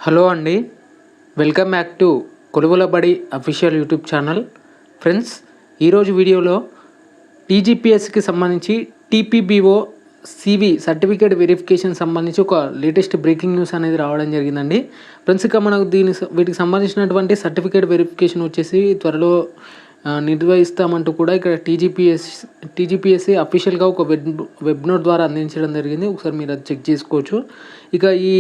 Hello అండి, welcome back to కొలువుల బడి official YouTube channel. Friends, ఈరోజు వీడియోలో టీజీపీఎస్సికి సంబంధించి టీపీబీఓ సివి సర్టిఫికేట్ వెరిఫికేషన్ సంబంధించి ఒక లేటెస్ట్ బ్రేకింగ్ న్యూస్ అనేది రావడం జరిగిందండి. ఫ్రెండ్స్, ఇక మనకు వీటికి సంబంధించినటువంటి సర్టిఫికేట్ వెరిఫికేషన్ వచ్చేసి త్వరలో నిర్వహిస్తామంటూ కూడా ఇక్కడ టీజీపీఎస్సి అఫీషియల్గా ఒక వెబ్ నోట్ ద్వారా అందించడం జరిగింది. ఒకసారి మీరు అది చెక్ చేసుకోవచ్చు. ఇక ఈ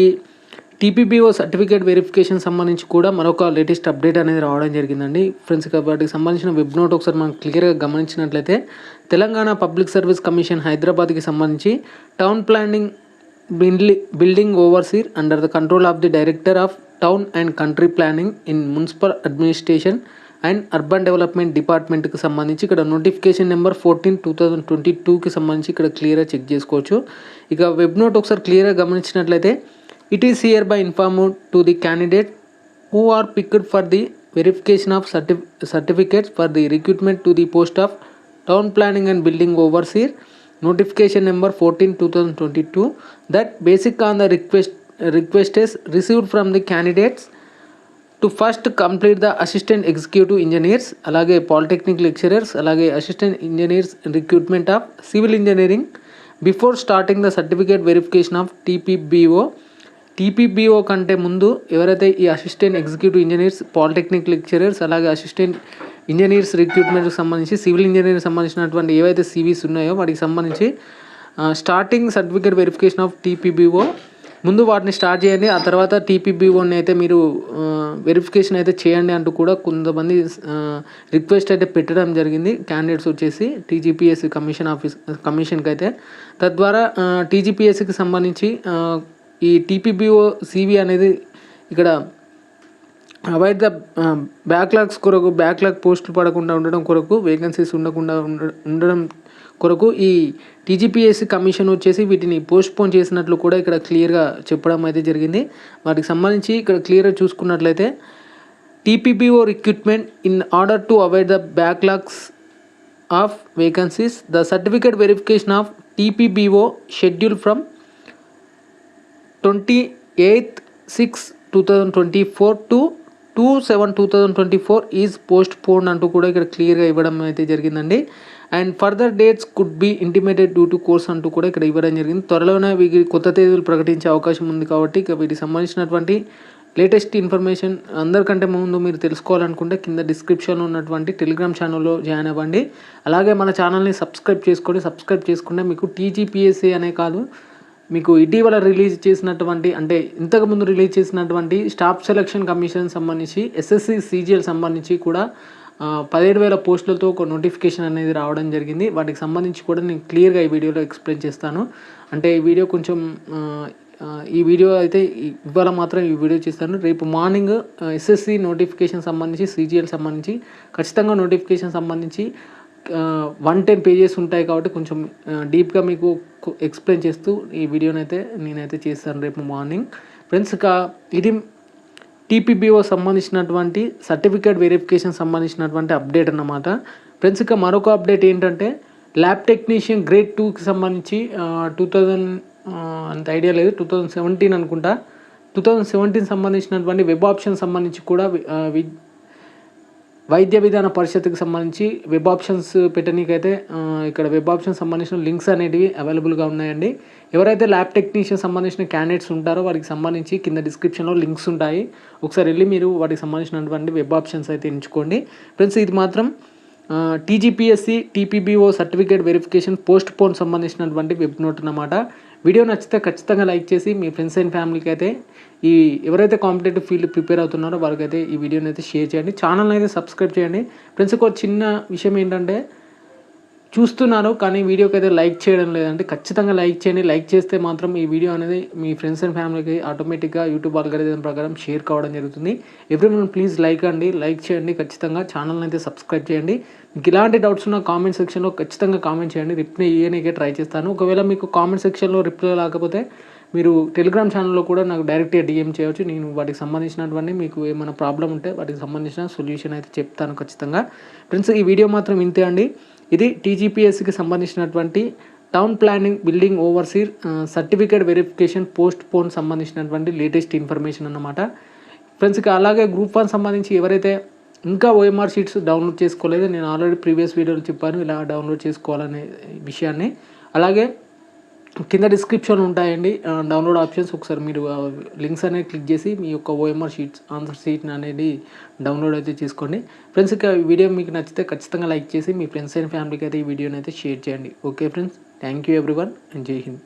టీపీబీఓ సర్టిఫికేట్ వెరిఫికేషన్ సంబంధించి కూడా మరొక లేటెస్ట్ అప్డేట్ అనేది రావడం జరిగిందండి. ఫ్రెండ్స్, ఇక వాటికి సంబంధించిన వెబ్ నోట్ ఒకసారి మనం క్లియర్గా గమనించినట్లయితే, తెలంగాణ పబ్లిక్ సర్వీస్ కమిషన్ హైదరాబాద్కి సంబంధించి town planning building overseer under the control of the director of town and country planning in municipal administration and urban development డిపార్ట్మెంట్కి సంబంధించి ఇక్కడ నోటిఫికేషన్ నెంబర్ 14/2022కి సంబంధించి ఇక్కడ క్లియర్గా చెక్ చేసుకోవచ్చు. ఇక వెబ్ నోట్ ఒకసారి క్లియర్గా గమనించినట్లయితే, it is hereby informed to the candidate who are picked for the verification of certificates for the recruitment to the post of town planning and building overseer, notification number 14/2022, that basic on the request is received from the candidates to first complete the assistant executive engineers, alage polytechnic lecturers, alage assistant engineers recruitment of civil engineering before starting the certificate verification of TPBO కంటే ముందు ఎవరైతే ఈ assistant executive engineers, polytechnic lecturers, అలాగే assistant engineers రిక్రూట్మెంట్కి సంబంధించి civil engineering సంబంధించినటువంటి ఏవైతే CVs ఉన్నాయో వాటికి సంబంధించి starting certificate verification of TPBO ముందు వాటిని స్టార్ట్ చేయండి. ఆ తర్వాత టీపీబీఓని అయితే మీరు వెరిఫికేషన్ అయితే చేయండి అంటూ కూడా కొంతమంది రిక్వెస్ట్ అయితే పెట్టడం జరిగింది క్యాండిడేట్స్ వచ్చేసి టీజీపీఎస్సీ కమిషన్కి అయితే. తద్వారా టీజీపీఎస్సీకి సంబంధించి ఈ టీపీబీఓ సివి అనేది ఇక్కడ అవాయిడ్ ద బ్యాక్లాగ్స్ కొరకు, బ్యాక్లాగ్ పోస్టులు పడకుండా ఉండడం కొరకు, వేకెన్సీస్ ఉండడం కొరకు ఈ టీజీపీఎస్సీ కమిషన్ వచ్చేసి వీటిని పోస్ట్పోన్ చేసినట్లు కూడా ఇక్కడ క్లియర్గా చెప్పడం అయితే జరిగింది. వాటికి సంబంధించి ఇక్కడ క్లియర్గా చూసుకున్నట్లయితే, TPBO recruitment in order to avoid the backlogs of vacancies, the certificate verification of TPBO schedule from 28/6/2024 to 2/7/2024 is post phone అంటూ కూడా ఇక్కడ క్లియర్గా ఇవ్వడం అయితే జరిగిందండి. And further dates could be intimated due to course అంటూ కూడా ఇక్కడ ఇవ్వడం జరిగింది. త్వరలోనే వీటి కొత్త తేదీలు ప్రకటించే అవకాశం ఉంది కాబట్టి ఇక వీటికి సంబంధించినటువంటి లేటెస్ట్ ఇన్ఫర్మేషన్ అందరికంటే ముందు మీరు తెలుసుకోవాలనుకుంటే కింద డిస్క్రిప్షన్లో ఉన్నటువంటి టెలిగ్రామ్ ఛానల్లో జాయిన్ అవ్వండి. అలాగే మన ఛానల్ని సబ్స్క్రైబ్ చేసుకుంటే మీకు టీజీపీఎస్సీ అనే కాదు, మీకు ఇటీవల రిలీజ్ చేసినటువంటి, అంటే ఇంతకుముందు రిలీజ్ చేసినటువంటి స్టాఫ్ సెలక్షన్ కమిషన్ సంబంధించి ఎస్ఎస్సి సీజీఎల్ సంబంధించి కూడా 17,000 పోస్టులతో ఒక నోటిఫికేషన్ అనేది రావడం జరిగింది. వాటికి సంబంధించి కూడా నేను క్లియర్గా ఈ వీడియోలో ఎక్స్ప్లెయిన్ చేస్తాను. అంటే ఈ వీడియో కొంచెం ఈ వీడియో అయితే ఇవాళ మాత్రం ఈ వీడియో చేస్తాను. రేపు మార్నింగ్ ఎస్ఎస్సి నోటిఫికేషన్ సంబంధించి, సీజీఎల్ సంబంధించి ఖచ్చితంగా నోటిఫికేషన్ సంబంధించి 110 పేజెస్ ఉంటాయి కాబట్టి కొంచెం డీప్గా మీకు ఎక్స్ప్లెయిన్ చేస్తూ ఈ వీడియోనైతే నేనైతే చేస్తాను రేపు మార్నింగ్. ఫ్రెండ్స్, ఇక ఇది టీపీబీఓ సంబంధించినటువంటి సర్టిఫికేట్ వెరిఫికేషన్ సంబంధించినటువంటి అప్డేట్ అన్నమాట. ఫ్రెండ్స్, ఇక మరొక అప్డేట్ ఏంటంటే, ల్యాబ్ టెక్నీషియన్ గ్రేడ్ 2కి సంబంధించి 2000 అంత ఐడియా లేదు, 2017 అనుకుంటా, 2017 సంబంధించినటువంటి వెబ్ ఆప్షన్ సంబంధించి కూడా వైద్య విధాన పరిషత్కి సంబంధించి వెబ్ ఆప్షన్స్ పెట్టనీకైతే ఇక్కడ వెబ్ ఆప్షన్ సంబంధించిన లింక్స్ అనేటివి అవైలబుల్గా ఉన్నాయండి. ఎవరైతే ల్యాబ్ టెక్నీషియన్ సంబంధించిన క్యాండిడేట్స్ ఉంటారో వారికి సంబంధించి కింద డిస్క్రిప్షన్లో లింక్స్ ఉంటాయి. ఒకసారి వెళ్ళి మీరు వాటికి సంబంధించినటువంటి వెబ్ ఆప్షన్స్ అయితే ఎంచుకోండి. ఫ్రెండ్స్, ఇది మాత్రం TGPSC TPBO certificate verification post phone సంబంధించినటువంటి వెబ్ నోట్ అన్నమాట. వీడియో నచ్చితే ఖచ్చితంగా లైక్ చేసి మీ ఫ్రెండ్స్ అండ్ ఫ్యామిలీకి అయితే ఎవరైతే కాంపిటేటివ్ ఫీల్డ్ ప్రిపేర్ అవుతున్నారో వారికైతే ఈ వీడియోని అయితే షేర్ చేయండి. ఛానల్ని అయితే సబ్స్క్రైబ్ చేయండి. ఫ్రెండ్స్, ఒక చిన్న విషయం ఏంటంటే, చూస్తున్నారు కానీ వీడియోకి అయితే లైక్ చేయడం లేదంటే ఖచ్చితంగా లైక్ చేయండి. లైక్ చేస్తే మాత్రం ఈ వీడియో అనేది మీ ఫ్రెండ్స్ అండ్ ఫ్యామిలీకి ఆటోమేటిక్గా యూట్యూబ్ ఆల్గరిథం ప్రకారం షేర్ కావడం జరుగుతుంది. ఎవ్రీవన్ ప్లీజ్ లైక్ చేయండి. ఖచ్చితంగా ఛానల్ని అయితే సబ్స్క్రైబ్ చేయండి. మీకు ఇలాంటి డౌట్స్ ఉన్న కామెంట్ సెక్షన్లో ఖచ్చితంగా కామెంట్ చేయండి. రిప్లై ఇవ్వడానికే ట్రై చేస్తాను. ఒకవేళ మీకు కామెంట్ సెక్షన్లో రిప్లై రాకపోతే మీరు టెలిగ్రామ్ ఛానల్లో కూడా నాకు డైరెక్ట్గా డిఎం చేయవచ్చు. నేను వాటికి సంబంధించినటువంటి మీకు ఏమైనా ప్రాబ్లం ఉంటే వాటికి సంబంధించిన సొల్యూషన్ అయితే చెప్తాను ఖచ్చితంగా. ఫ్రెండ్స్, ఈ వీడియో మాత్రం ఇంతే అండి. ఇది టీజీపీఎస్సీకి సంబంధించినటువంటి town planning building overseer certificate verification post phone సంబంధించినటువంటి లేటెస్ట్ ఇన్ఫర్మేషన్ అన్నమాట ఫ్రెండ్స్. ఇక అలాగే గ్రూప్ 1 సంబంధించి ఎవరైతే ఇంకా ఓఎంఆర్ షీట్స్ డౌన్లోడ్ చేసుకోలేదు, నేను ఆల్రెడీ ప్రీవియస్ వీడియోలో చెప్పాను ఇలా డౌన్లోడ్ చేసుకోవాలనే విషయాన్ని. అలాగే కింద డిస్క్రిప్షన్ ఉంటాయండి డౌన్లోడ్ ఆప్షన్స్, ఒకసారి మీరు లింక్స్ అనేది క్లిక్ చేసి మీ యొక్క ఓఎంఆర్ షీట్స్ ఆన్సర్ షీట్ అనేది డౌన్లోడ్ అయితే చేసుకోండి ఫ్రెండ్స్. ఇక వీడియో మీకు నచ్చితే ఖచ్చితంగా లైక్ చేసి మీ ఫ్రెండ్స్ అండ్ ఫ్యామిలీకి అయితే ఈ వీడియోని అయితే షేర్ చేయండి. Okay friends, thank you everyone and జై హింద్.